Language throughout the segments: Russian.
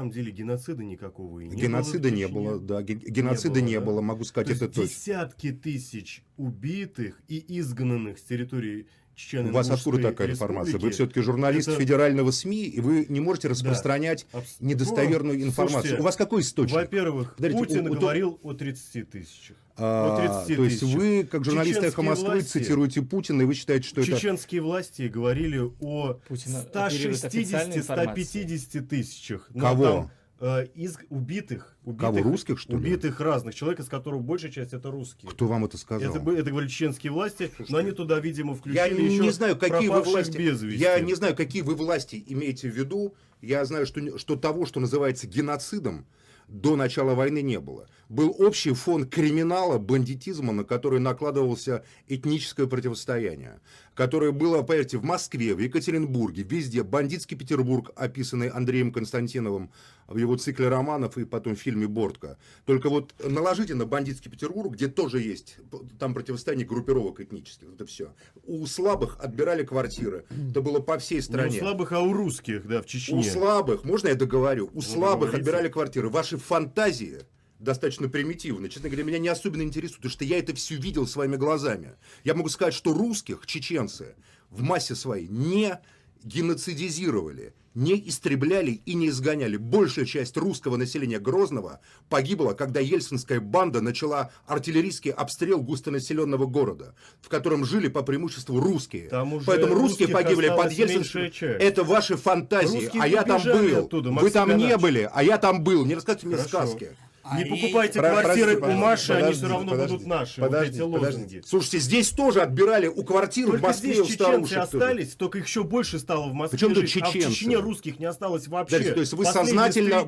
самом деле геноцида никакого и не было. Геноцида не было, да. Геноцида не было, могу сказать, это точно. Десятки тысяч убитых и изгнанных с территории Чечен. У вас откуда такая информация? Вы все-таки журналист федерального СМИ, и вы не можете распространять недостоверную информацию. Слушайте, у вас какой источник? Во-первых, Путин говорил о 30 тысячах. То есть вы, как журналист «Эхо Москвы», цитируете Путина, и вы считаете, что чеченские власти говорили о 160-150 тысячах. Кого? Из убитых. Кого, русских, что ли? Убитых разных человек, из которых большая часть это русские. Кто вам это сказал? Это говорили чеченские власти, но они туда, видимо, включили я еще не знаю, какие вы власти, без вести. Я не знаю, какие вы власти имеете в виду. Я знаю, что того, что называется геноцидом, до начала войны не было. Был общий фон криминала, бандитизма, на который накладывался этническое противостояние, которое было, поверьте, в Москве, в Екатеринбурге, везде. Бандитский Петербург, описанный Андреем Константиновым в его цикле романов и потом в фильме «Бортко». Только вот наложите на бандитский Петербург, где тоже есть там противостояние группировок этнических. Это все. У слабых отбирали квартиры. Это было по всей стране. Не у слабых, а у русских, да, в Чечне. У слабых, можно я договорю? У слабых отбирали квартиры. Ваши фантазии достаточно примитивны. Честно говоря, меня не особенно интересует, потому что я это все видел своими глазами. Я могу сказать, что русских, чеченцы, в массе своей не геноцидизировали, не истребляли и не изгоняли. Большая часть русского населения Грозного погибла, когда ельцинская банда начала артиллерийский обстрел густонаселенного города, в котором жили по преимуществу русские. Поэтому русские погибли под Ельцинским. Это ваши фантазии, русские а я там был. Оттуда, вы там не были, а я там был. Не рассказывайте мне сказки. Не покупайте квартиры у Маши, они все равно будут наши. Подождите. Слушайте, здесь тоже отбирали у квартир только в Москве здесь у старушек. Остались, только их еще больше стало в Москве. Причем тут жить, а в чеченцы? Чечне русских не осталось вообще. То есть вы сознательно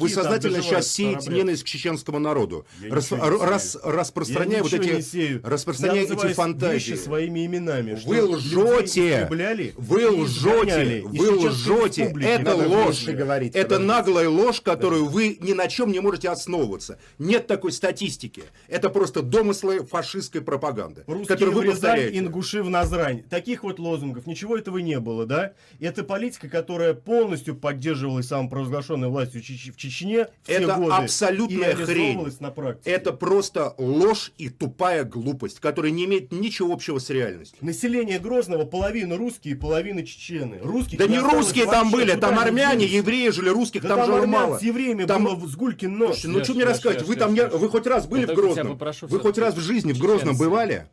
сейчас сеете ненависть к чеченскому народу, распространяя вот эти фантазии. Своими именами. Вы лжете, вы лжете, это ложь, это наглая ложь, которую вы ни на чем не можете основываться. Нет такой статистики. Это просто домыслы фашистской пропаганды, которую вы повторяете. Ингуши в Назрань. Таких вот лозунгов. Ничего этого не было, да? Это политика, которая полностью поддерживалась самопровозглашенной властью в Чечне в те это годы абсолютная хрень. На практике. Это просто ложь и тупая глупость, которая не имеет ничего общего с реальностью. Население Грозного половина русские, половина чечены. Русских да не русские там были, там армяне, евреи жили, русских там жило мало. С евреями было в Сгулькин нос. Ну что мне рассказать? Вы хоть раз были в Грозном? Вы хоть раз в жизни в Грозном бывали?